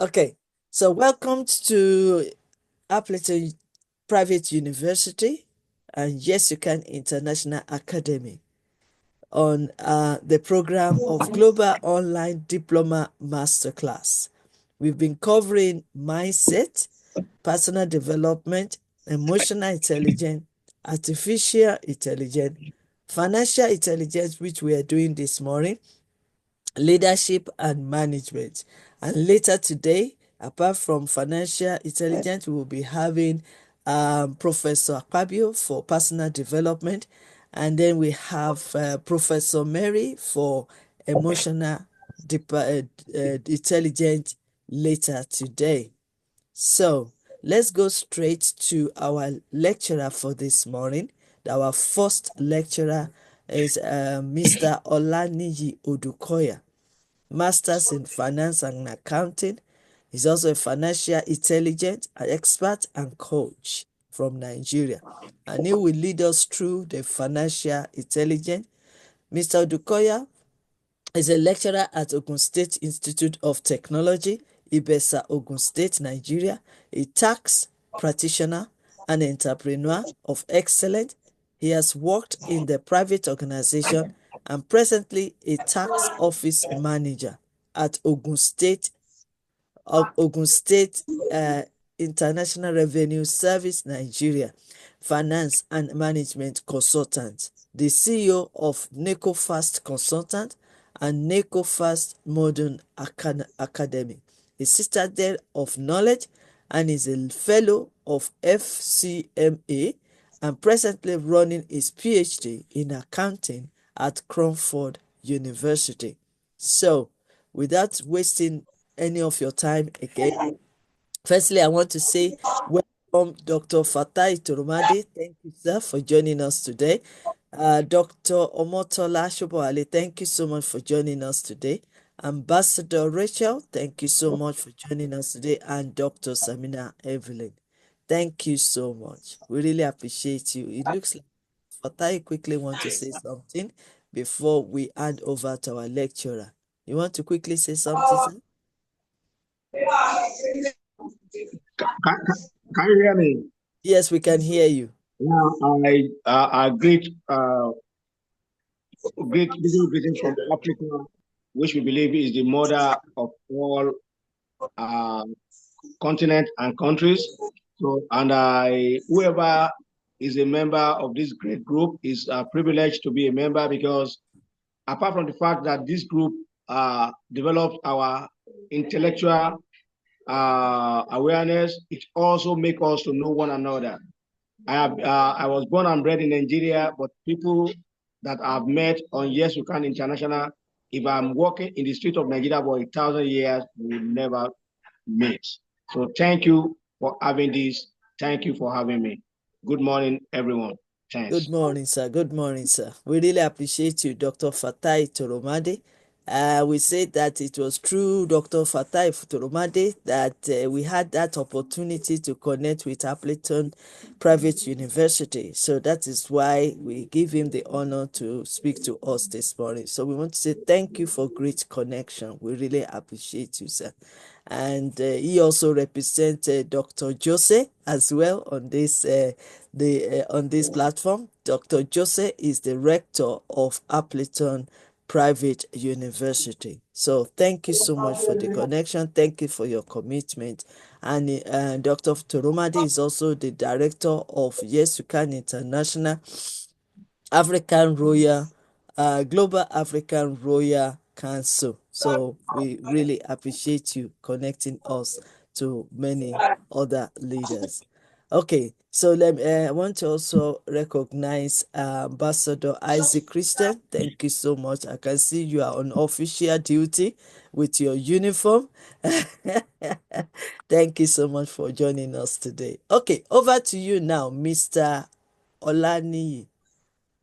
Okay, so welcome to Appleton Private University and Y.Y.C.I International Academy on the program of Global Online Diploma Masterclass. We've been covering mindset, personal development, emotional intelligence, artificial intelligence, financial intelligence, which we are doing this morning, leadership and management. And later today, apart from financial intelligence, we will be having Professor Akpabio for personal development. And then we have Professor Mary for emotional intelligence later today. So let's go straight to our lecturer for this morning. Our first lecturer is Mr. Olaniyi Odukoya, Masters in Finance and Accounting. He's also a financial intelligence expert and coach from Nigeria. And he will lead us through the financial intelligence. Mr. Odukoya is a lecturer at Ogun State Institute of Technology, Ibesa, Ogun State, Nigeria, a tax practitioner and entrepreneur of excellence. He has worked in the private organization and presently a tax office manager at Ogun State uh, International Revenue Service Nigeria, finance and management consultant, the CEO of NecoFast Consultant and NecoFast Modern Academy, a citadel of knowledge, and is a fellow of FCMA and presently running his PhD in accounting at Crawford University. So, without wasting any of your time again, firstly, I want to say welcome Dr. Fatai Turumade. Thank you, sir, for joining us today. Dr. Omotola Shoboale, thank you so much for joining us today. Ambassador Rachel, thank you so much for joining us today. And Dr. Samina Evelyn, thank you so much. We really appreciate you. It looks like Fatai quickly want to say something before we hand over to our lecturer. You want to quickly say something, sir? Can you hear me? Yes, we can hear you. I greet greetings from Africa, which we believe is the mother of all continents and countries. So, and whoever is a member of this great group is privileged to be a member, because apart from the fact that this group develops our intellectual awareness, it also makes us to know one another. I was born and bred in Nigeria, but people that I've met on Y.Y.C.I International, if I'm walking in the street of Nigeria for 1,000 years, we will never meet. So thank you for having this. Thank you for having me. Good morning, everyone. Thanks. Good morning, sir. Good morning, sir. We really appreciate you, Dr. Fatai Toromade. We said that it was through Dr. Fatai Toromade that we had that opportunity to connect with Appleton Private University. So that is why we give him the honor to speak to us this morning. So we want to say thank you for great connection. We really appreciate you, sir. And he also represents Dr. Jose as well on this on this platform. Dr. Jose is the rector of Appleton Private University. So thank you so much for the connection. Thank you for your commitment. And Dr. Toromade is also the director of Y.Y.C.I International African Royal Global African Royal Council. So we really appreciate you connecting us to many other leaders. Okay, so I want to also recognize Ambassador Isaac Christian. Thank you so much. I can see you are on official duty with your uniform. Thank you so much for joining us today. Okay, over to you now, Mr. Olaniyi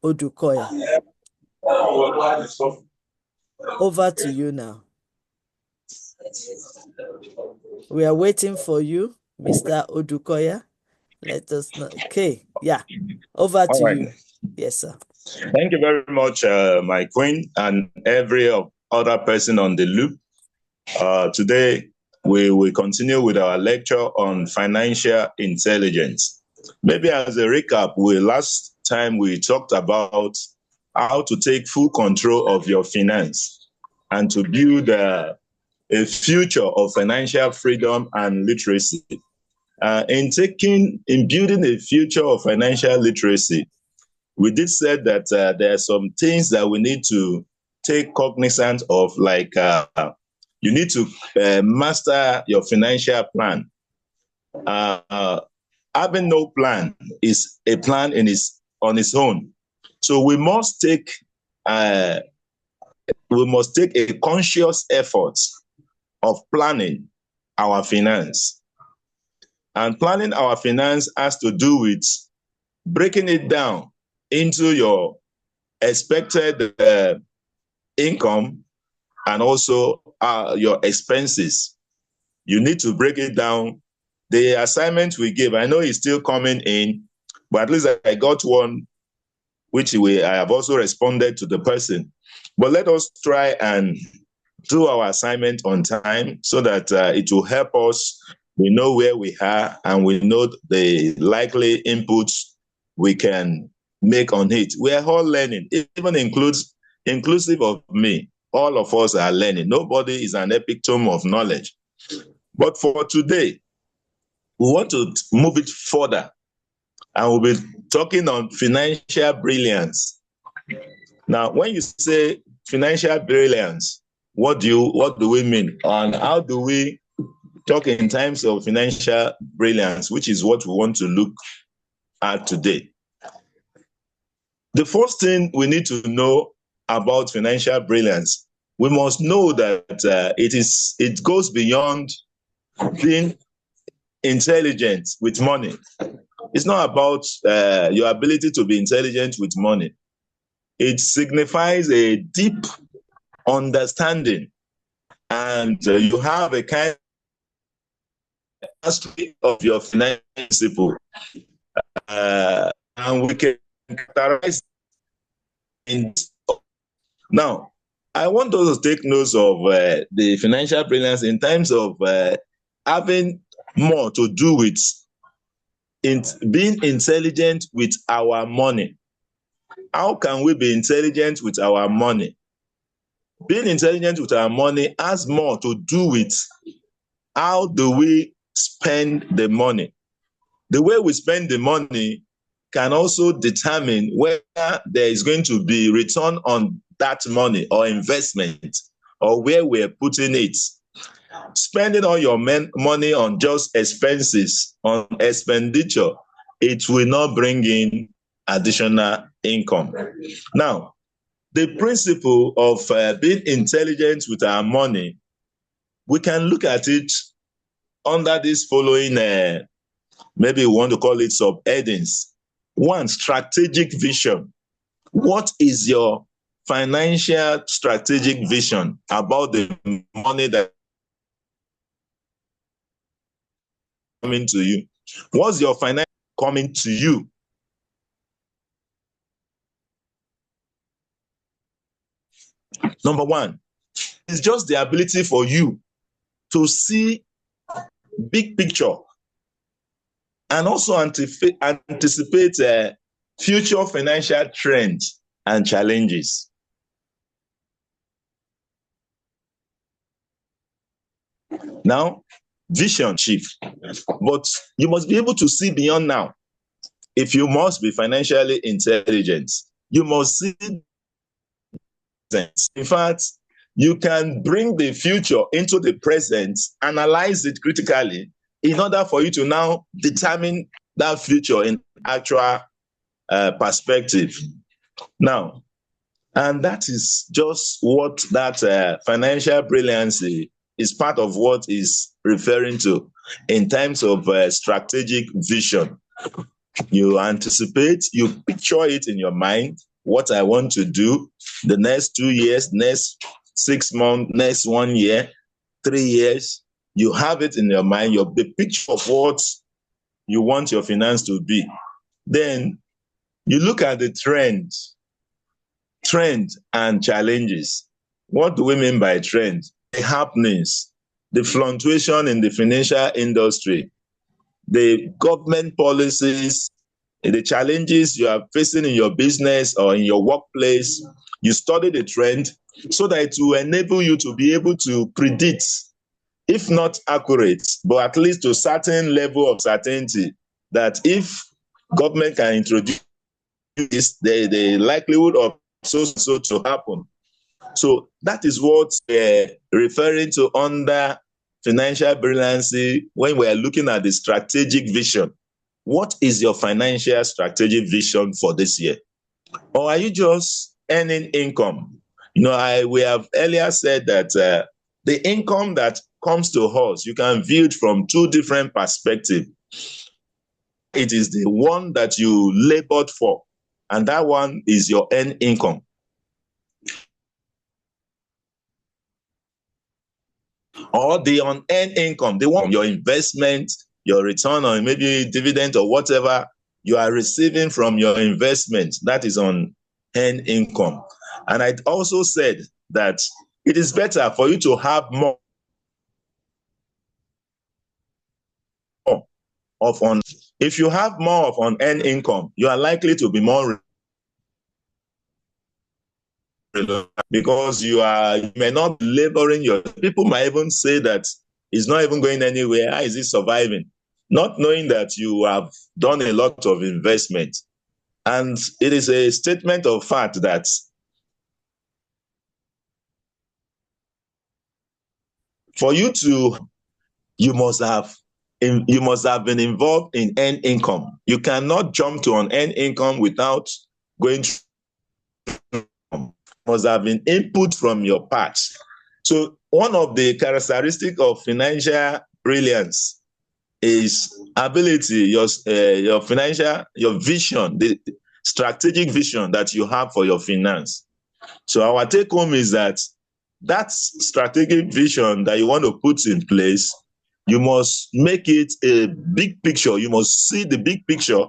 Odukoya. Over to you now. We are waiting for you, Mr. Odukoya. Let us know. Okay, yeah. Over to you. Yes, sir. Thank you very much, my queen, and every other person on the loop. Today, we will continue with our lecture on financial intelligence. Maybe as a recap, last time we talked about how to take full control of your finance and to build a future of financial freedom and literacy. In building a future of financial literacy, we did say that there are some things that we need to take cognizance of, like you need to master your financial plan. Having no plan is a plan on its own. So we must take a conscious effort of planning our finance. And planning our finance has to do with breaking it down into your expected income and also your expenses. You need to break it down. The assignment we give, I know it's still coming in, but at least I got one, which I have also responded to the person. But let us try and do our assignment on time so that it will help us. We know where we are and we know the likely inputs we can make on it. We are all learning, even inclusive of me. All of us are learning. Nobody is an epitome of knowledge. But for today, we want to move it further, and we'll be talking on financial brilliance. Now, when you say financial brilliance, what do we mean? And how do we talk in terms of financial brilliance, which is what we want to look at today? The first thing we need to know about financial brilliance, we must know that it goes beyond being intelligent with money. It's not about your ability to be intelligent with money. It signifies a deep understanding, and you have a kind of mastery of your financial principle. And we can characterize it. Now, I want us to take notes of the financial brilliance in terms of having more to do with being intelligent with our money. How can we be intelligent with our money? Being intelligent with our money has more to do with how do we spend the money. The way we spend the money can also determine whether there is going to be return on that money or investment, or where we're putting it. Spending all your money on just expenses, on expenditure, it will not bring in additional income. Now, the principle of being intelligent with our money, we can look at it under this following, maybe we want to call it subheadings. One, strategic vision. What is your financial strategic vision about the money that coming to you? What's your financial coming to you? Number one, it's just the ability for you to see big picture and also anticipate future financial trends and challenges. Now, vision, chief, but you must be able to see beyond now. If you must be financially intelligent, you must see. In fact, you can bring the future into the present, analyze it critically in order for you to now determine that future in actual perspective. Now, and that is just what that financial brilliance is part of what is referring to in terms of strategic vision. You anticipate, you picture it in your mind, what I want to do the next 2 years, next 6 months, next 1 year, 3 years. You have it in your mind, the picture of what you want your finance to be. Then you look at the trend and challenges. What do we mean by trend? The happenings the fluctuation in the financial industry, the government policies, the challenges you are facing in your business or in your workplace. You study the trend so that it will enable you to be able to predict, if not accurate, but at least to a certain level of certainty, that if government can introduce this, the likelihood of so to happen. So that is what we're referring to under financial brilliancy when we're looking at the strategic vision. What is your financial strategic vision for this year? Or are you just earning income? We have earlier said that the income that comes to us, you can view it from two different perspectives. It is the one that you labored for, and that one is your earned income. Or the unearned income, the one your investment, your return on maybe dividend or whatever you are receiving from your investment, that is on earned income. And I also said that it is better for you to have more of on. If you have more of unearned income, you are likely to be more because you may not be laboring your. People might even say that it's not even going anywhere. How is it surviving? Not knowing that you have done a lot of investment. And it is a statement of fact that for you to, you must have been involved in earned income. You cannot jump to an earned income without going through. Must have been input from your part. So one of the characteristics of financial brilliance is ability, your financial, your vision, the strategic vision that you have for your finance. So our take home is that strategic vision that you want to put in place, you must make it a big picture. You must see the big picture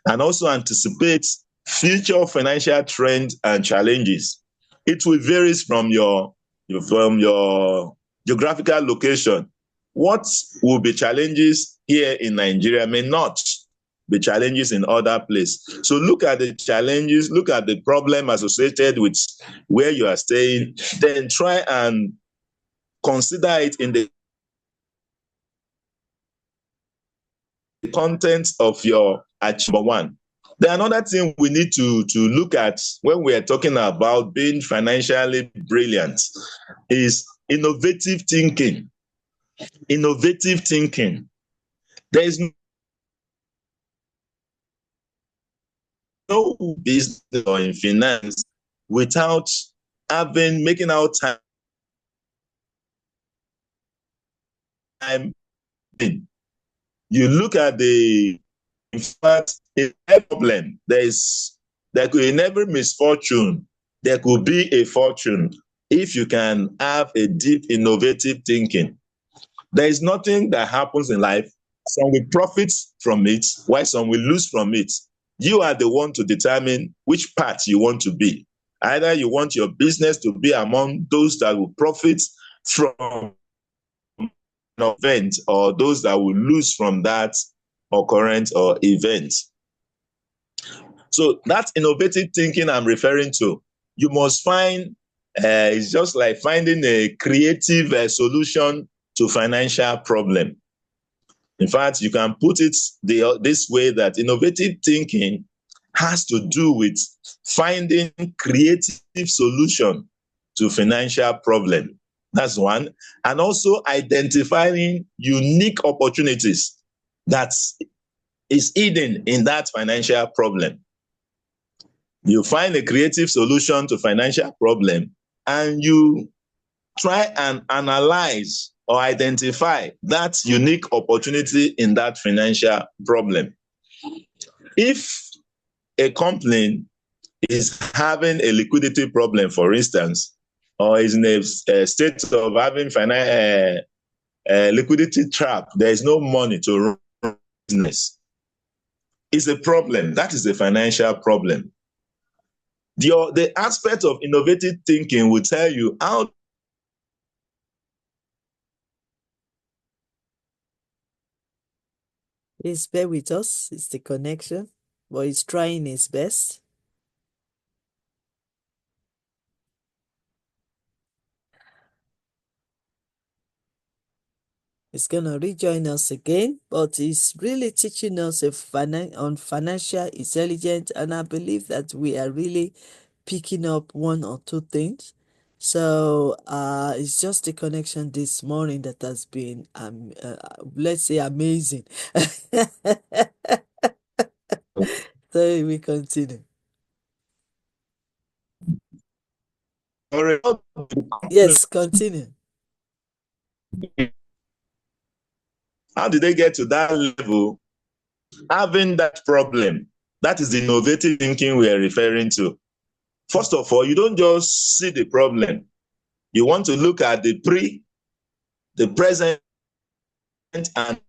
and also anticipate future financial trends and challenges. It will vary from your geographical location. What will be challenges here in Nigeria may not be challenges in other places. So look at the challenges, look at the problem associated with where you are staying, then try and consider it in the content of your achievement. One. Then another thing we need to look at when we are talking about being financially brilliant is innovative thinking. Innovative thinking. There is no business or in finance without making out time. You look at in fact, in every problem, in every misfortune, there could be a fortune if you can have a deep, innovative thinking. There is nothing that happens in life. Some will profit from it, while some will lose from it. You are the one to determine which part you want to be. Either you want your business to be among those that will profit from an event, or those that will lose from that occurrence or event. So that's innovative thinking I'm referring to. You must find, it's just like finding a creative solution to financial problem. In fact, you can put it this way, that innovative thinking has to do with finding creative solution to financial problem. That's one. And also identifying unique opportunities that is hidden in that financial problem. You find a creative solution to financial problem and you try and analyze or identify that unique opportunity in that financial problem. If a company is having a liquidity problem, for instance, or is in a state of having liquidity trap, there is no money to run business. It's a problem. That is a financial problem. The aspect of innovative thinking will tell you how Please bear with us. It's the connection, but he's trying his best. He's gonna rejoin us again, but he's really teaching us on financial intelligence, and I believe that we are really picking up one or two things. So it's just the connection this morning that has been, let's say, amazing. So we continue. Yes, continue. How did they get to that level? Having that problem. That is the innovative thinking we are referring to. First of all, you don't just see the problem. You want to look at the present, and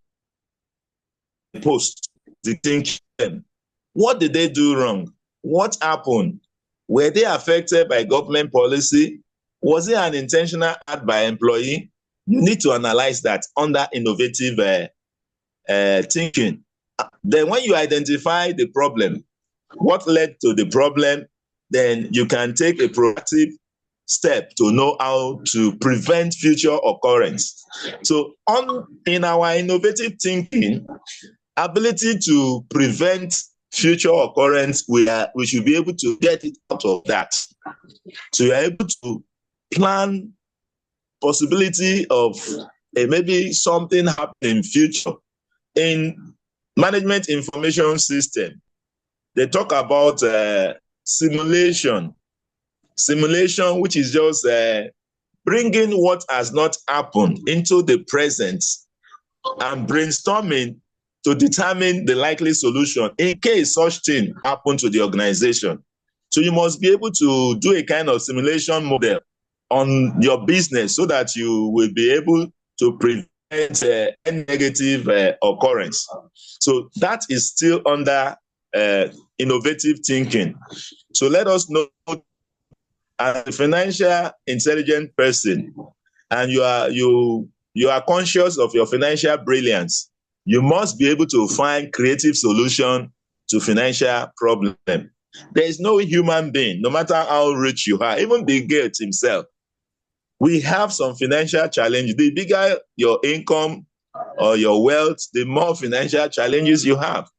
post. The thinking. What did they do wrong? What happened? Were they affected by government policy? Was it an intentional act by employee? You need to analyze that under innovative thinking. Then when you identify the problem, what led to the problem, then you can take a proactive step to know how to prevent future occurrence. So in our innovative thinking, ability to prevent future occurrence, we should be able to get it out of that. So you're able to plan possibility of maybe something happening in future. In management information system, they talk about simulation, which is just bringing what has not happened into the present and brainstorming to determine the likely solution in case such thing happen to the organization. So you must be able to do a kind of simulation model on your business so that you will be able to prevent any negative occurrence. So that is still under innovative thinking. So let us know, as a financial intelligent person, and you are conscious of your financial brilliance, you must be able to find creative solution to financial problem. There is no human being, no matter how rich you are, even Bill Gates himself, we have some financial challenge. The bigger your income or your wealth, the more financial challenges you have.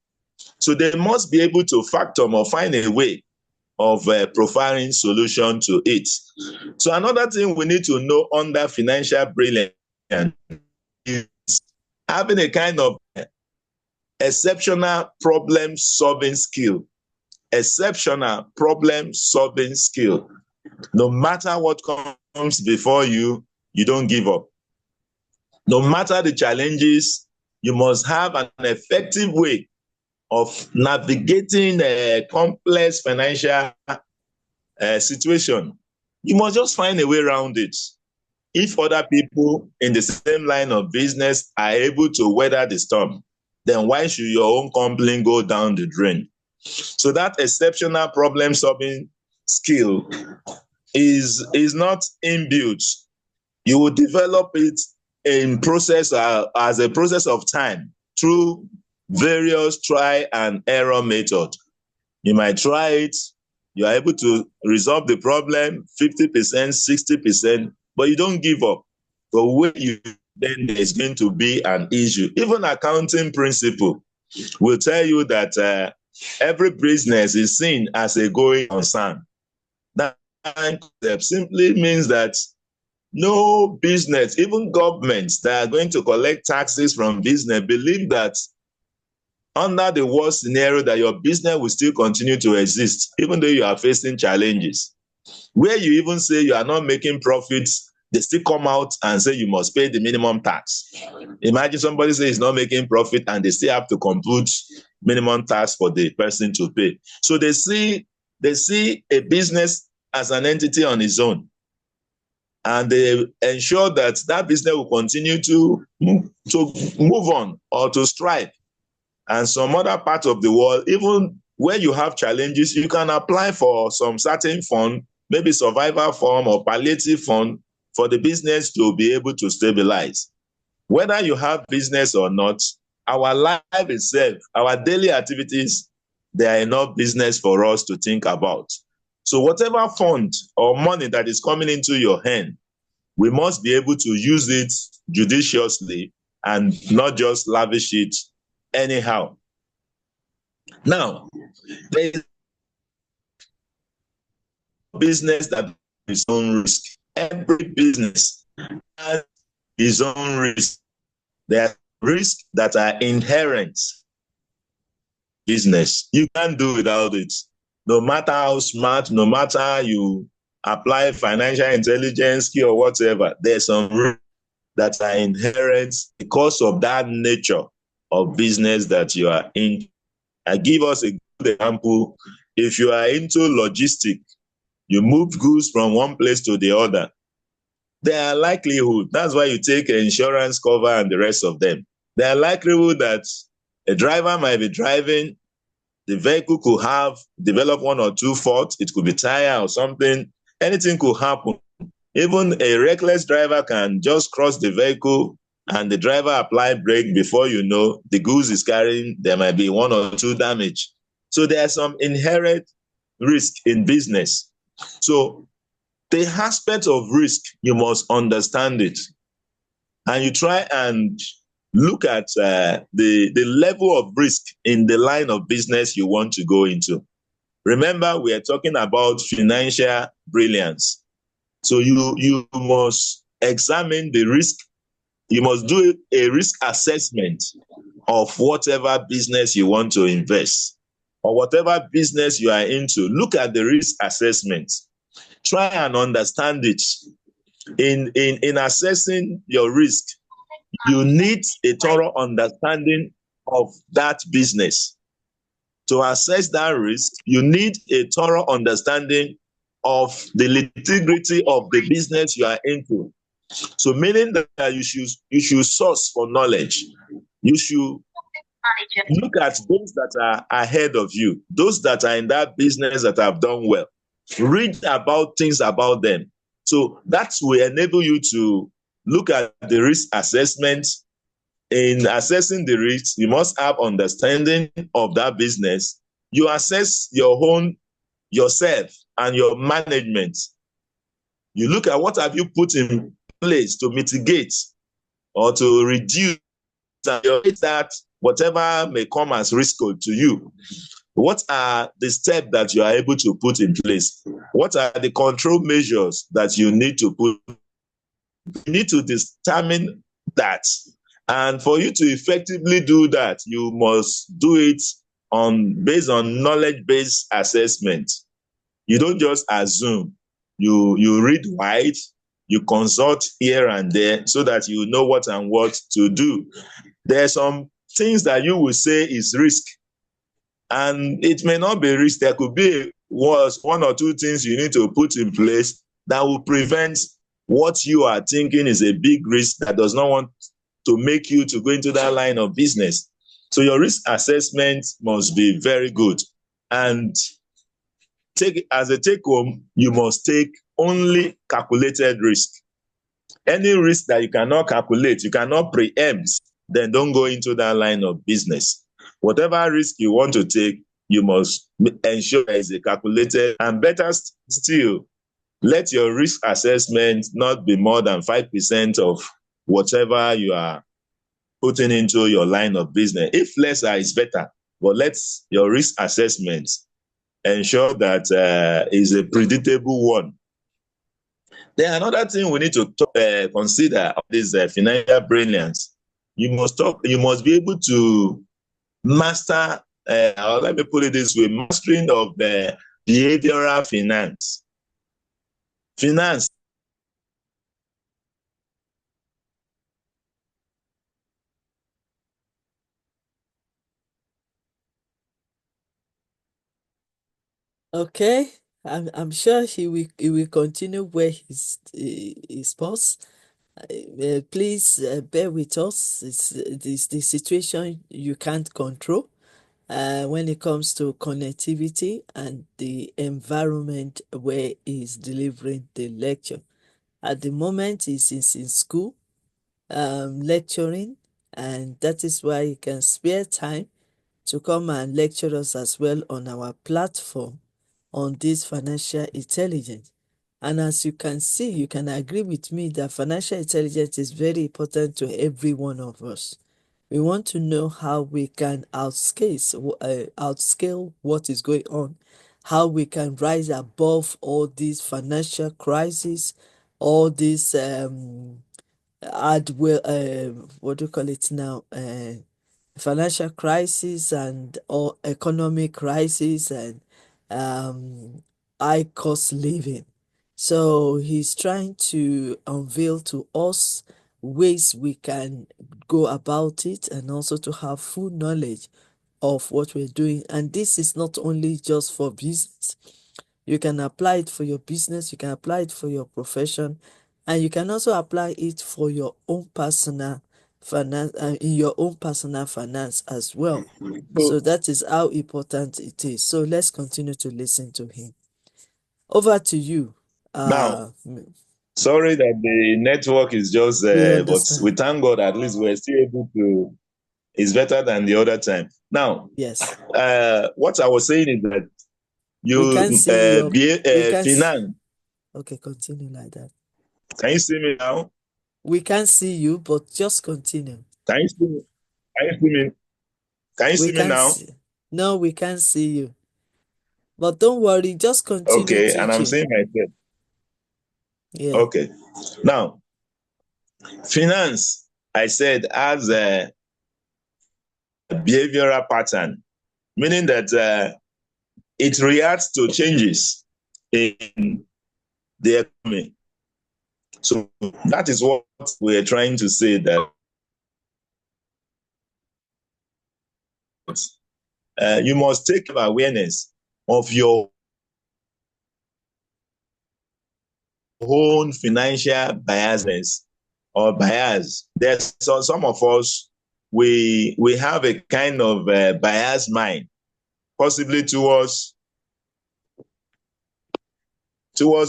So they must be able to factor or find a way of profiling solution to it. So another thing we need to know under financial brilliance is having a kind of exceptional problem-solving skill. Exceptional problem-solving skill. No matter what comes before you, you don't give up. No matter the challenges, you must have an effective way of navigating a complex financial situation. You must just find a way around it. If other people in the same line of business are able to weather the storm, then why should your own company go down the drain? So that exceptional problem-solving skill is not inbuilt. You will develop it in process as a process of time through various try and error method. You might try it, you are able to resolve the problem 50%, 60%, but you don't give up. But when then there's going to be an issue. Even accounting principle will tell you that every business is seen as a going concern. That simply means that no business, even governments that are going to collect taxes from business, believe that under the worst scenario that your business will still continue to exist, even though you are facing challenges. Where you even say you are not making profits, they still come out and say you must pay the minimum tax. Imagine somebody says he's not making profit and they still have to compute minimum tax for the person to pay. So they see a business as an entity on its own, and they ensure that that business will continue to move on or to strive. And some other part of the world, even where you have challenges, you can apply for some certain fund, maybe survival fund or palliative fund, for the business to be able to stabilize. Whether you have business or not, our life itself, our daily activities, there are enough business for us to think about. So whatever fund or money that is coming into your hand, we must be able to use it judiciously and not just lavish it anyhow. Now, there is business that has its own risk. Every business has its own risk. There are risks that are inherent business. You can't do without it. No matter how smart, no matter you apply financial intelligence skill or whatever, there's some risks that are inherent because of that nature of business that you are in. I give us a good example. If you are into logistics, you move goods from one place to the other, there are likelihood, that's why you take insurance cover and the rest of them. There are likelihood that a driver might be driving, the vehicle could have developed one or two faults, it could be tire or something, anything could happen. Even a reckless driver can just cross the vehicle and the driver apply brake, before you know, the goods is carrying, there might be one or two damage. So there are some inherent risk in business. So the aspect of risk, you must understand it. And you try and look at the level of risk in the line of business you want to go into. Remember, we are talking about financial brilliance. So you must examine the risk. You must do a risk assessment of whatever business you want to invest or whatever business you are into. Look at the risk assessment. Try and understand it. In assessing your risk, you need a thorough understanding of that business. To assess that risk, you need a thorough understanding of the nitty-gritty of the business you are into. So meaning that you should source for knowledge. You should look at those that are ahead of you, those that are in that business that have done well. Read about things about them. So that will enable you to look at the risk assessment. In assessing the risk, you must have understanding of that business. You assess your own, yourself, and your management. You look at what have you put in place to mitigate or to reduce that whatever may come as risk to you. What are the steps that you are able to put in place? What are the control measures that you need to put? You need to determine that. And for you to effectively do that, you must do it based on knowledge-based assessment. You don't just assume. You read wide, you consult here and there so that you know what and what to do. There are some things that you will say is risk, and it may not be risk. There could be one or two things you need to put in place that will prevent what you are thinking is a big risk that does not want to make you to go into that line of business. So your risk assessment must be very good. And as a take home, you must take only calculated risk. Any risk that you cannot calculate, you cannot preempt, then don't go into that line of business. Whatever risk you want to take, you must ensure there is a calculated, and better still, let your risk assessment not be more than 5% of whatever you are putting into your line of business. If lesser is better, but let your risk assessment ensure that is a predictable one. Then another thing we need to consider is financial brilliance. You must be able to master, or let me put it this way, mastering of the behavioral finance. Finance. Okay, I'm sure he will continue where he's paused. Please bear with us. It's the situation you can't control when it comes to connectivity and the environment where he's delivering the lecture. At the moment, he's in school, lecturing, And that is why you can spare time to come and lecture us as well on our platform on this financial intelligence. And as you can see, you can agree with me that financial intelligence is very important to every one of us. We want to know how we can outscale what is going on, how we can rise above all these financial crises, all these what do you call it now? Financial crisis and or economic crisis and high cost living. So he's trying to unveil to us ways we can go about it and also to have full knowledge of what we're doing. And this is not only just for business. You can apply it for your business, you can apply it for your profession, and you can also apply it for your own personal finance, in your own personal finance as well. So So that is how important it is. So let's continue to listen to him. Over to you. now, sorry that the network is just, We but we understand. thank God at least we're still able to. It's better than the other time. Now, Yes. what I was saying is that We you can see your be we can finance. okay, continue like that. Can you see me now? We can see you, but just continue. Can you see me? Can you see me? Can you We see me can now? see. No, we can't see you. But don't worry, just continue Okay, and I'm teaching. saying myself. Yeah. Okay. Now, finance, I said, has a behavioral pattern, meaning that it reacts to changes in the economy. So that is what we're trying to say, that you must take awareness of your own financial biasness or bias. There's some of us, we have a kind of biased mind, possibly towards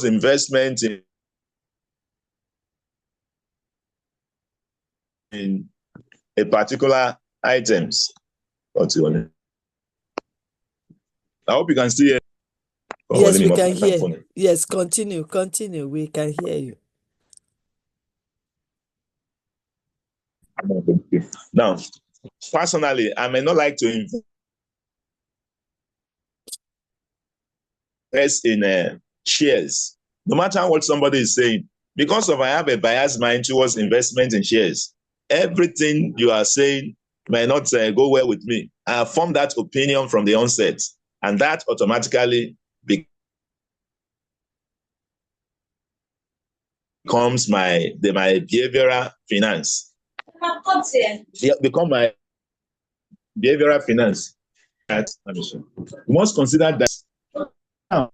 investment in a particular items. I hope you can still hear. Oh, well, let Yes, me we move can my hear. phone. Yes, continue. We can hear you. Now, personally, I may not like to invest in shares, no matter what somebody is saying, because of I have a biased mind towards investment in shares. Everything you are saying may not go well with me. I have formed that opinion from the onset, and that automatically becomes my behavioral finance. Become my behavioral finance. You must consider that,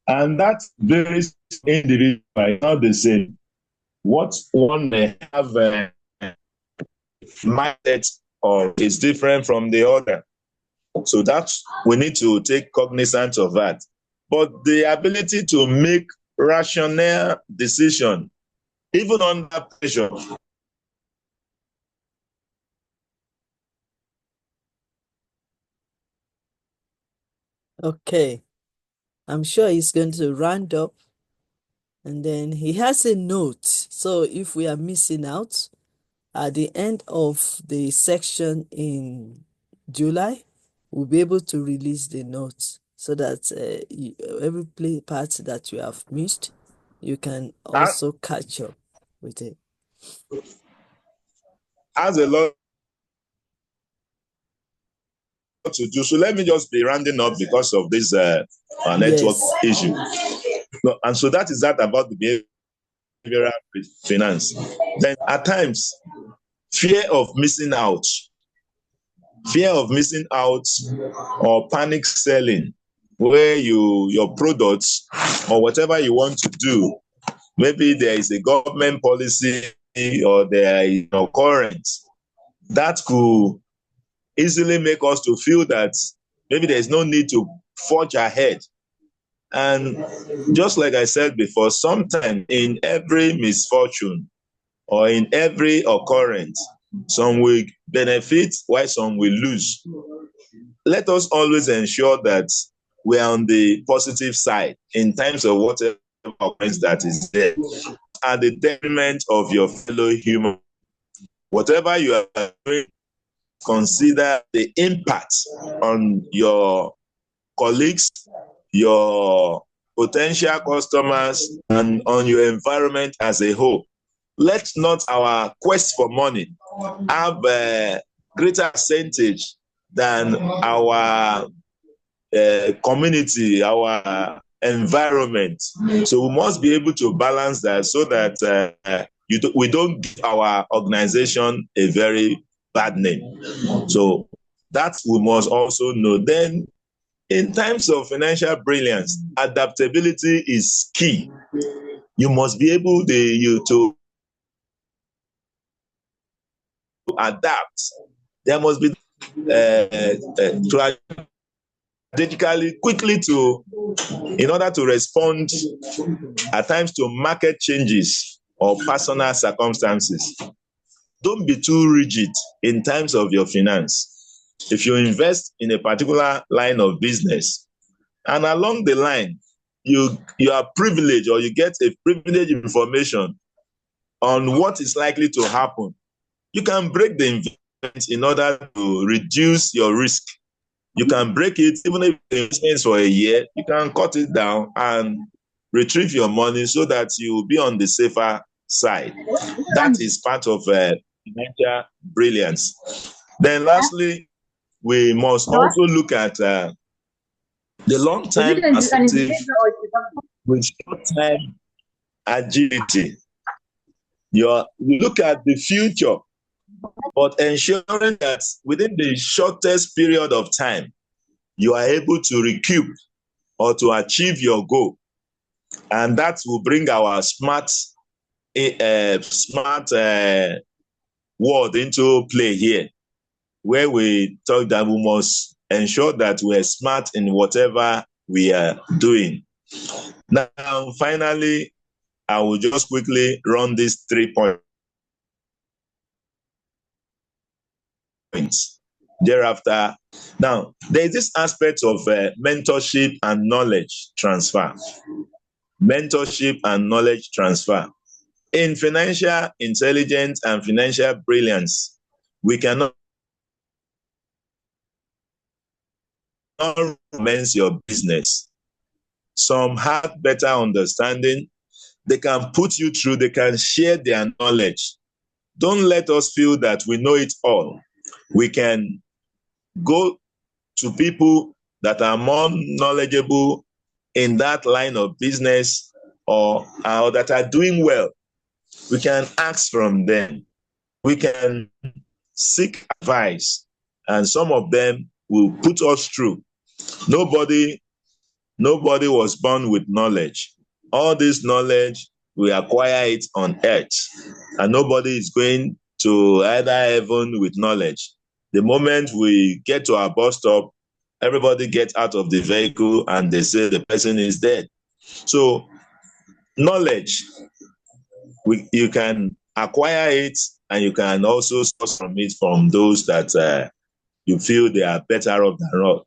and that varies individual, not the same. What one may have mindset or is different from the other. So that we need to take cognizance of that. But the ability to make rational decision, even under pressure. Okay. I'm sure he's going to round up and then he has a note. So if we are missing out at the end of the section in July, we'll be able to release the notes so that every part that you have missed, you can also catch up with it. Has a lot to do. So let me just be rounding up because of this network Yes. issue. No, and so that is that about the behavioral finance. Then at times, fear of missing out or panic selling, where your products or whatever you want to do, maybe there is a government policy or there is no current that could easily make us to feel that maybe there's no need to forge ahead. And just like I said before, sometimes in every misfortune or in every occurrence, Some will benefit while some will lose. Let us always ensure that we are on the positive side in terms of whatever occurrence that is there. At the detriment of your fellow human. Whatever you are doing, consider the impact on your colleagues, your potential customers, and on your environment as a whole. Let not our quest for money have a greater percentage than our community, our environment. So we must be able to balance that so that we don't give our organization a very bad name. So that we must also know. Then, in times of financial brilliance, adaptability is key. You must be able to adapt. There must be strategically quickly in order to respond at times to market changes or personal circumstances. Don't be too rigid in terms of your finance. If you invest in a particular line of business, and along the line, you are privileged or you get a privileged information on what is likely to happen, you can break the investment in order to reduce your risk. You can break it, even if the investment is for a year, you can cut it down and retrieve your money so that you will be on the safer side. That is part of financial brilliance. Then lastly, we must also look at the long-term perspective with short-term agility. You look at the future, but ensuring that within the shortest period of time, you are able to recoup or to achieve your goal. And that will bring our smart word into play here, where we talk that we must ensure that we are smart in whatever we are doing. Now, finally, I will just quickly run these 3 points. Thereafter, now, there is this aspect of mentorship and knowledge transfer. Mentorship and knowledge transfer. In financial intelligence and financial brilliance, we cannot commence your business. Some have better understanding. They can put you through, they can share their knowledge. Don't let us feel that we know it all. We can go to people that are more knowledgeable in that line of business or that are doing well. We can ask from them. We can seek advice, and some of them will put us through. Nobody was born with knowledge. All this knowledge, we acquire it on earth, and nobody is going to either heaven with knowledge. The moment we get to our bus stop, everybody gets out of the vehicle and they say the person is dead. So knowledge, you can acquire it, and you can also source from it from those that you feel they are better off than us.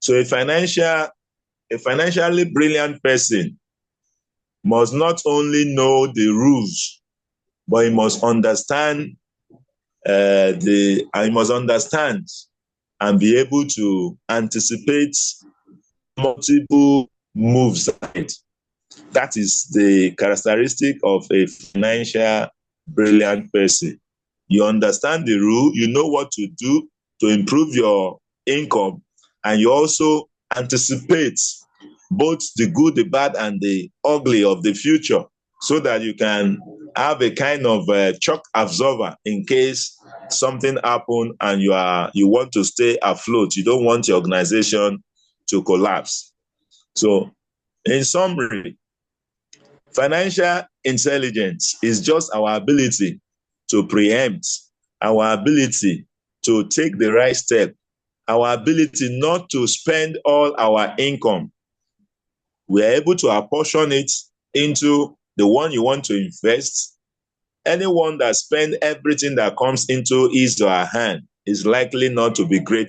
So a financially brilliant person must not only know the rules, but he must understand and be able to anticipate multiple moves ahead. That is the characteristic of a financial brilliant person. You understand the rule, you know what to do to improve your income, and you also anticipate both the good, the bad, and the ugly of the future, so that you can have a kind of shock absorber in case something happens and you want to stay afloat. You don't want your organization to collapse. So, in summary, financial intelligence is just our ability to preempt, our ability to take the right step, our ability not to spend all our income. We are able to apportion it into the one you want to invest anyone that spends everything that comes into his or her hand is likely not to be great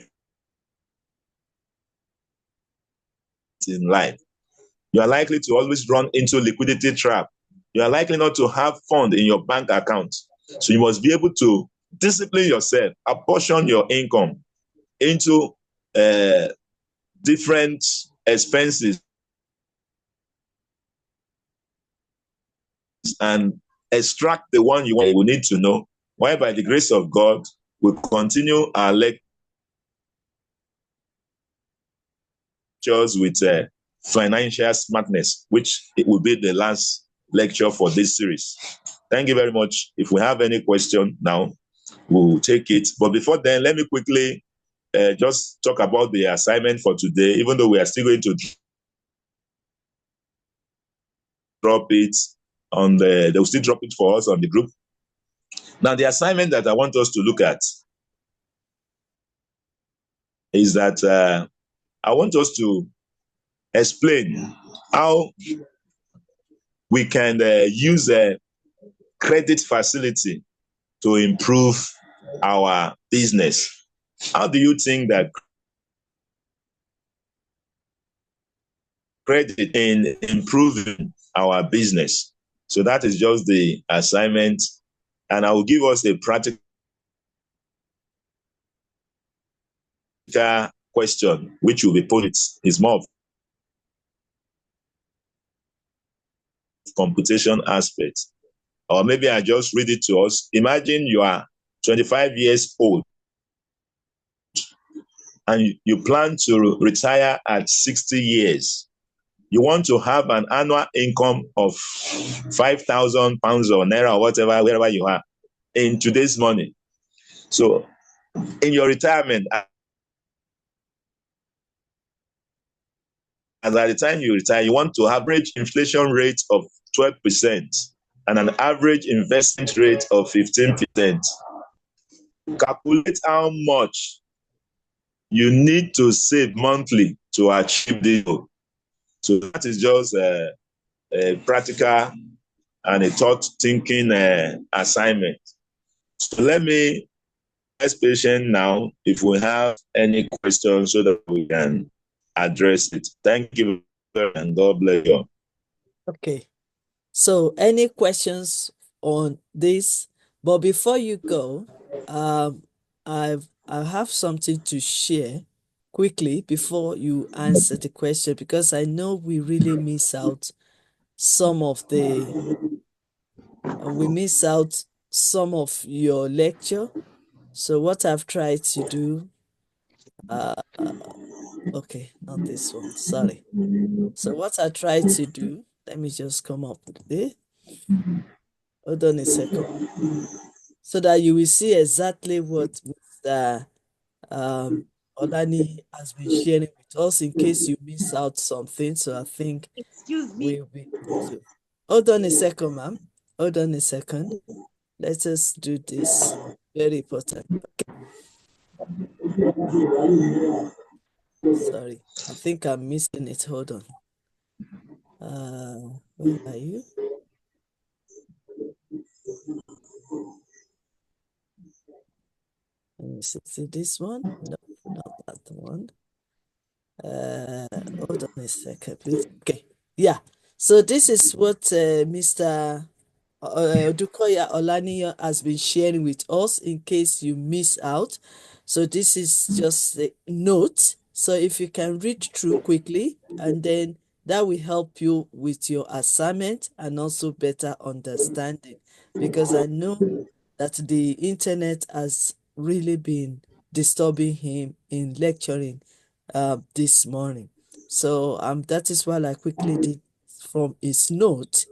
in life. You are likely to always run into liquidity trap. You are likely not to have fund in your bank account. So you must be able to discipline yourself, apportion your income into different expenses and extract the one you want. We need to know. Why, by the grace of God, we continue our lectures with financial smartness, which it will be the last lecture for this series. Thank you very much. If we have any question now, we'll take it. But before then, let me quickly just talk about the assignment for today, even though we are still going to drop it on they'll still drop it for us on the group. Now, the assignment that I want us to look at is that I want us to explain how we can use a credit facility to improve our business. How do you think that credit in improving our business? So that is just the assignment, and I will give us a practical question which will be put. It's more of computation aspect. Or maybe I just read it to us. Imagine you are 25 years old and you plan to retire at 60 years. You want to have an annual income of 5,000 pounds or naira or whatever, wherever you are, in today's money. So in your retirement, as at the time you retire, you want to average inflation rate of 12% and an average investment rate of 15%. Calculate how much you need to save monthly to achieve this goal. So that is just a practical and a thought-thinking assignment. So let me ask patient now if we have any questions so that we can address it. Thank you and God bless you. Okay. So any questions on this? But before you go, I have something to share quickly before you answer the question, because I know we really miss out some of your lecture. So what I've tried to do, okay, not this one, sorry. So what I tried to do, let me just come up there. Hold on a second. So that you will see exactly what Mr. Olaniyi has been sharing with us in case you miss out something. So I think we'll be able to. Hold on a second, ma'am. Hold on a second. Let us do this. Very important. Okay. Sorry. I think I'm missing it. Hold on. Where are you? Let me see this one. No, not that one. Hold on a second, please. Okay. Yeah. So this is what Mr. Odukoya Olaniyi has been sharing with us in case you miss out. So this is just a note. So if you can read through quickly, and then that will help you with your assignment and also better understanding, because I know that the internet has really been disturbing him in lecturing this morning. So that is why I quickly did from his note.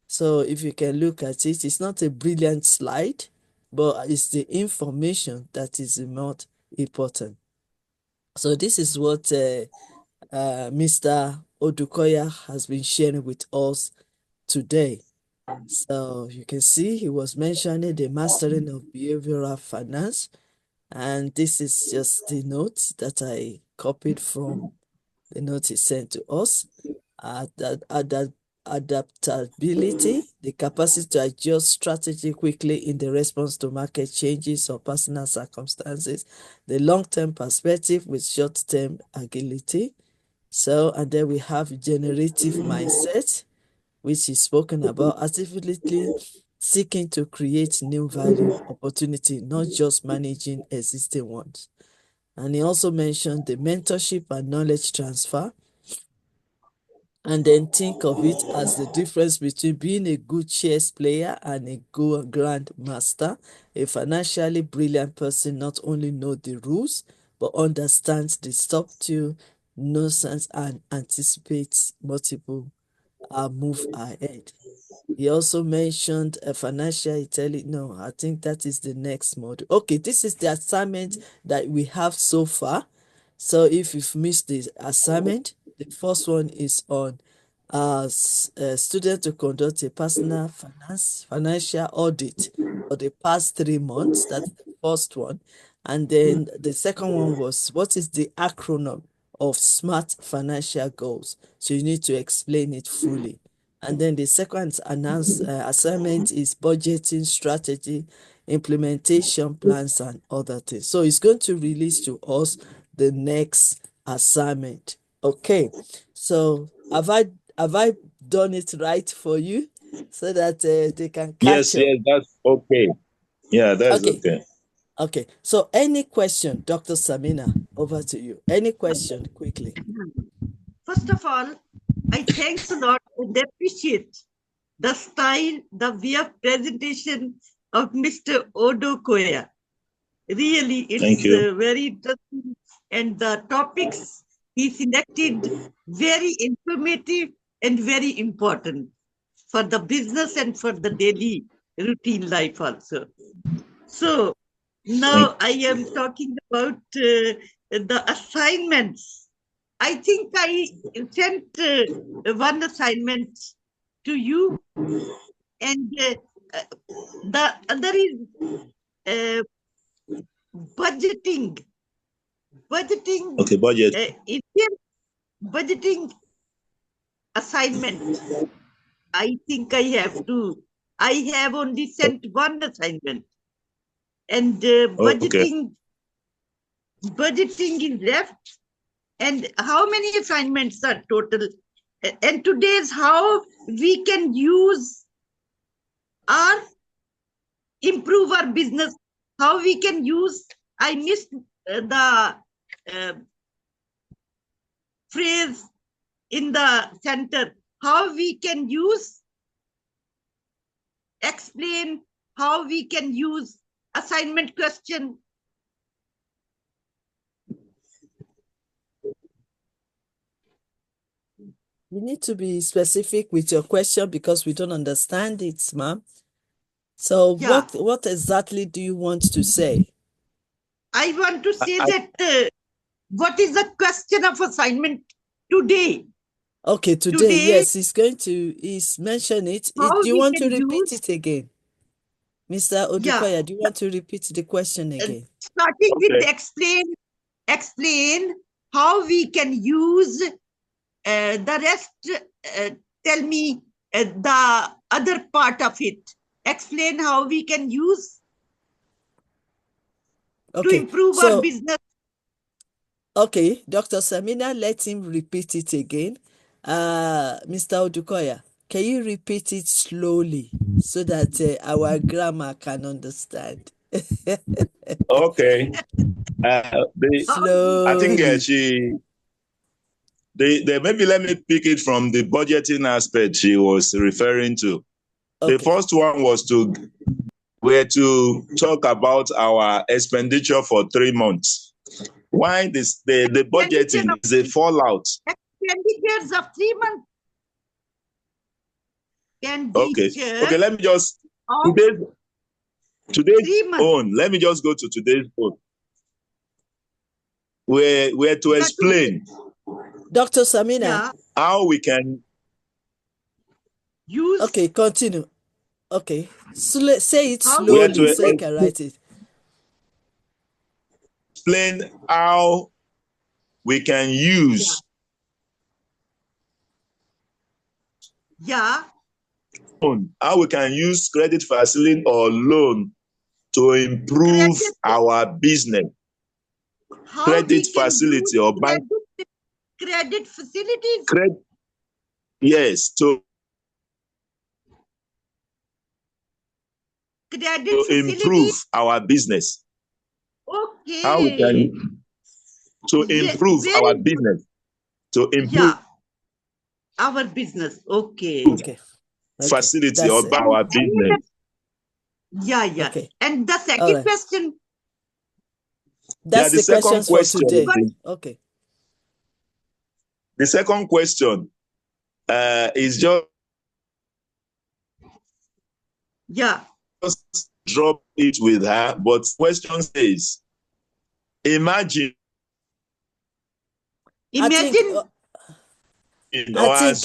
So if you can look at it, it's not a brilliant slide, but it's the information that is more important. So this is what Mr. Odukoya has been sharing with us today. So you can see he was mentioning the mastering of behavioral finance, and this is just the notes that I copied from the note he sent to us. That adaptability, the capacity to adjust strategy quickly in the response to market changes or personal circumstances, the long-term perspective with short-term agility. So, and then we have generative mindset, which is spoken about, actively seeking to create new value opportunity, not just managing existing ones. And he also mentioned the mentorship and knowledge transfer, and then think of it as the difference between being a good chess player and a good grandmaster. A financially brilliant person not only knows the rules, but understands the subtle nuisance and anticipates multiple move ahead. He also mentioned a financial intelligence. No, I think that is the next module. Okay, this is the assignment that we have so far. So if you've missed the assignment, the first one is on student to conduct a personal financial audit for the past 3 months. That's the first one. And then the second one was, what is the acronym of SMART financial goals? So you need to explain it fully. And then the second assignment is budgeting strategy, implementation plans, and other things. So it's going to release to us the next assignment. Okay. So have I done it right for you so that they can catch Yes, up? yes, that's okay. Yeah, that's Okay. okay. Okay. So any question, Dr. Samina, over to you. Any question quickly. First of all, I thanks a lot and appreciate the style, the way of presentation of Mr. Odukoya. Really, Thank it's you. very interesting, and the topics he selected very informative and very important for the business and for the daily routine life also. So Thank now I am talking about the assignments. I think I sent one assignment to you, and the other is uh, budgeting. Budgeting, Okay, budget. Indian budgeting assignment. I think I have to. I have only sent one assignment, and Okay. budgeting is left. And how many assignments are total? And today's how we can use our improve our business. How we can use. I missed the uh, phrase in the center. How we can use, explain how we can use assignment question. You need to be specific with your question because we don't understand it, ma'am. So Yeah, what exactly do you want to say? I want to say I, that what is the question of assignment today? Okay, today, Today, yes, he's mentioned it. how Do you we want to can repeat use, it again? Mr. yeah, Odukoya, do you want to repeat the question again? starting with okay. explain how we can use the rest. Tell me the other part of it. Explain how we can use to Okay, improve our so, business. okay, Dr. Samina, let him repeat it again. Mr. Odukoya, can you repeat it slowly so that our grammar can understand? Okay. How I think Slowly. maybe let me pick it from the budgeting aspect she was referring to. The Okay. first one was to talk about our expenditure for 3 months. Why the budgeting is a fallout. expenditures of 3 months. Okay. Expenditure Okay, let me just of today's 3 months. own. Let me just go to today's own. We're to explain Dr. Samina. Yeah. how we can Use. Okay, continue. Okay. Say it How slowly so I can write it. explain how we can use Yeah. How we can use credit facility or loan to improve Credit, our business. how Credit we can facility use or bank credit facilities. credit, yes, to Credit improve facilities. our business. How we Okay. can to Yeah, improve our very good. business. To improve Yeah, our business. Okay. Okay. Okay. facility That's or it. our Any business. yeah, yeah. Okay. And the All second right. question. Yeah, That's the questions for today. Even, Okay. the second question is just yeah. drop it with her, but question says, imagine I think Imagine. in I or think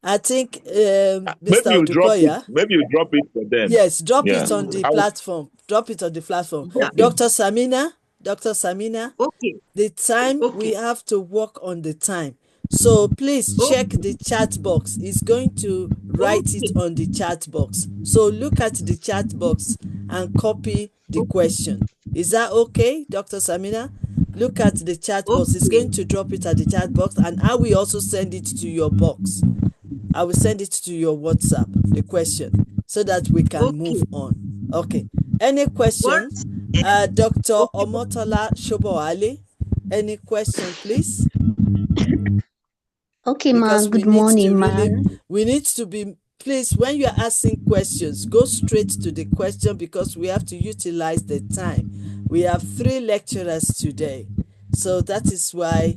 I think maybe Mr. you drop it. Odukoya. Maybe you drop it for them. Yes, drop Yeah. it on the I will, platform. Drop it on the platform. Yeah. okay. Dr. Samina, Okay. the time we Okay. have to work on the time. So please check Okay. the chat box. It's going to write it Okay. on the chat box. So look at the chat box and copy the question. Is that okay, Dr. Samina? Look at the chat box. It's Okay. going to drop it at the chat box, and I will also send it to your box. I will send it to your WhatsApp, the question, so that we can Okay. move on. Okay. Any What? questions? Dr. Okay. Omotola Shoboale, any question, please? Okay, ma. Because Good morning, ma. we need to be, please, when you're asking questions, go straight to the question because we have to utilize the time. We have 3 lecturers today. So that is why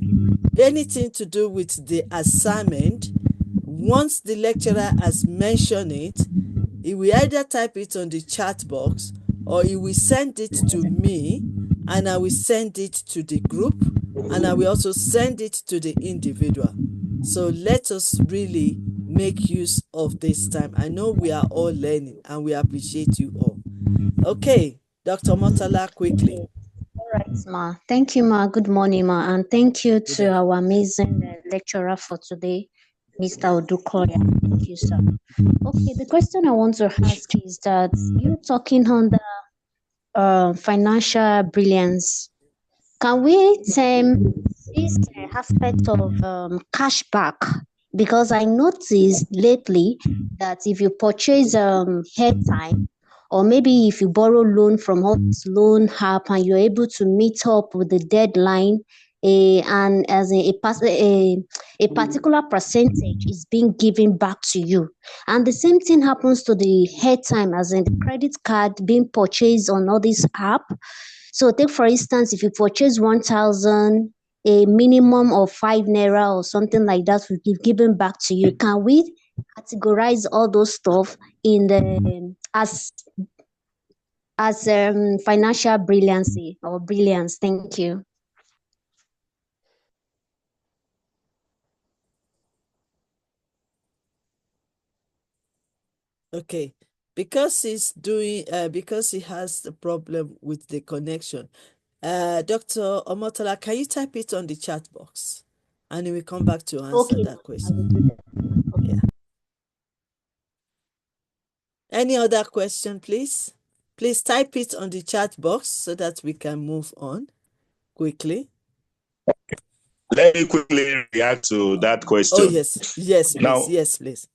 anything to do with the assignment, once the lecturer has mentioned it, he will either type it on the chat box or he will send it to me and I will send it to the group and I will also send it to the individual. So let us really make use of this time. I know we are all learning and we appreciate you all. Okay, Dr. Motala, quickly. All right, ma. Thank you, ma. Good morning, ma. And thank you Good to our amazing lecturer for today, Mr. Odukoya. Thank you, sir. Okay, the question I want to ask is that you talking on the financial brilliance. Can we term this aspect of cashback? Because I noticed lately that if you purchase airtime, or maybe if you borrow loan from this loan app and you're able to meet up with the deadline, and as a particular percentage is being given back to you. And the same thing happens to the airtime, as in the credit card being purchased on all this app. So take for instance, if you purchase 1,000, a minimum of 5 naira or something like that will be given back to you. Can we categorize all those stuff in the as financial brilliancy or brilliance? Thank you. Okay, because because he has the problem with the connection. Dr. Omotola, can you type it on the chat box? And we come back to answer Okay, that I question. will do that. Okay. Yeah. Any other question, please? Please type it on the chat box so that we can move on quickly. Let me quickly react to that Oh, question. yes. Yes, please. Now, Yes, please.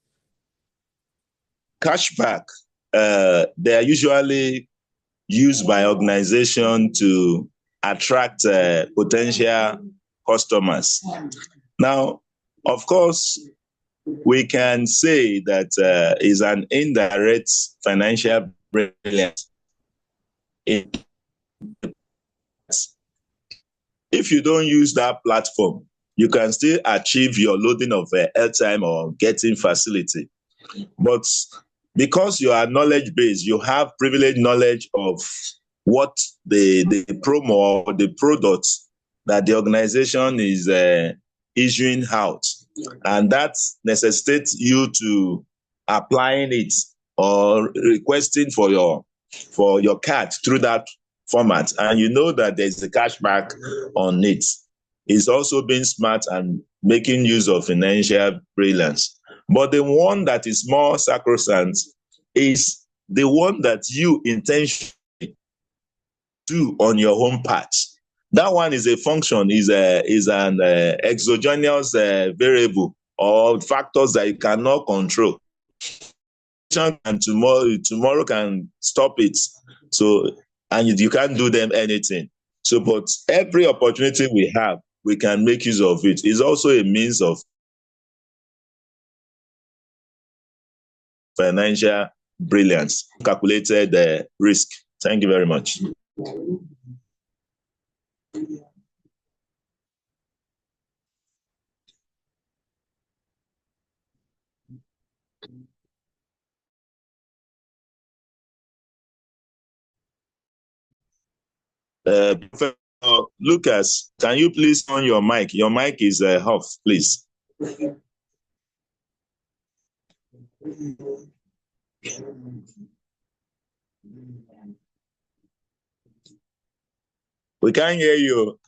cashback, they are usually used by organization to attract potential customers. Now, of course, we can say that is an indirect financial brilliance. If you don't use that platform, you can still achieve your loading of airtime or getting facility. But because you are knowledge based, you have privileged knowledge of what the promo or the products that the organization is issuing out. And that necessitates you to applying it or requesting for your card through that format. And you know that there's a cashback on it. It's also being smart and making use of financial brilliance. But the one that is more sacrosanct is the one that you intentionally do on your own part. That one is a function, is an exogenous variable or factors that you cannot control. And tomorrow can stop it. So, and you can't do them anything. So, but every opportunity we have, we can make use of it. It's also a means of financial brilliance, calculated risk. Thank you very much. Professor Lucas, can you please on your mic? Your mic is off, please. We can't hear you.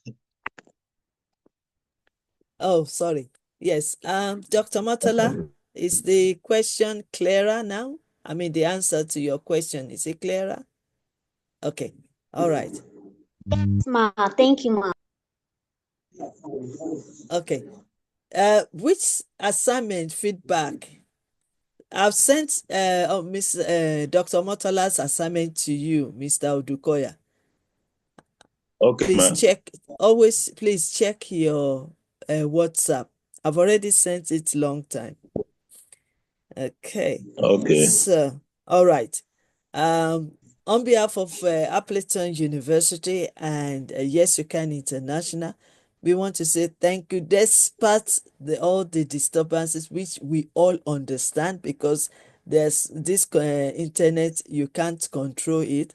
Oh, sorry. Yes. Dr. Motala, is the question clearer now? I mean, the answer to your question, is it clearer? Okay. All right. Yes, ma. Thank you, ma. Okay. Which assignment feedback? I've sent Miss Dr. Motola's assignment to you, Mr. Odukoya. Okay, Please ma'am. check. Always, please check your WhatsApp. I've already sent it long time. Okay. Okay. So, all right. On behalf of Appleton University and Y.Y.C.I International, we want to say thank you despite all the disturbances which we all understand, because there's this internet, you can't control it,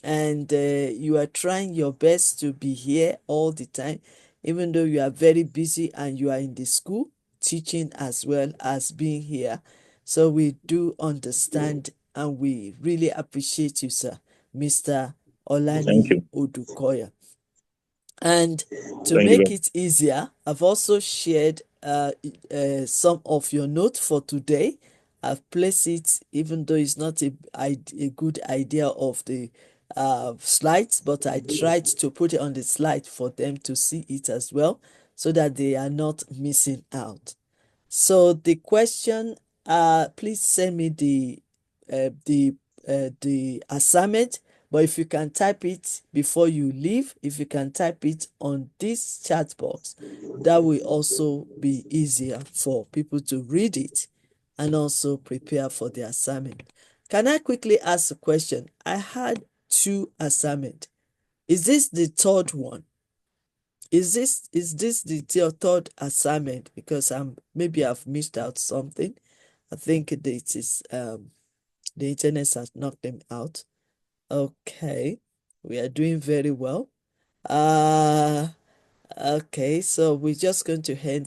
and you are trying your best to be here all the time, even though you are very busy and you are in the school teaching as well as being here. So we do understand and we really appreciate you, sir, Mr. Thank Olaniyi you. Odukoya. And to Thank you. make it easier, I've also shared some of your notes for today. I've placed it, even though it's not a good idea of the slides, but I tried to put it on the slide for them to see it as well, so that they are not missing out. So the question, please send me the assignment, but if you can type it before you leave, if you can type it on this chat box, that will also be easier for people to read it and also prepare for the assignment. Can I quickly ask a question? I had 2 assignments. Is this the third one? Is this the third assignment? Because maybe I've missed out something. I think it is the internet has knocked them out. Okay, we are doing very well. Okay, so we're just going to hand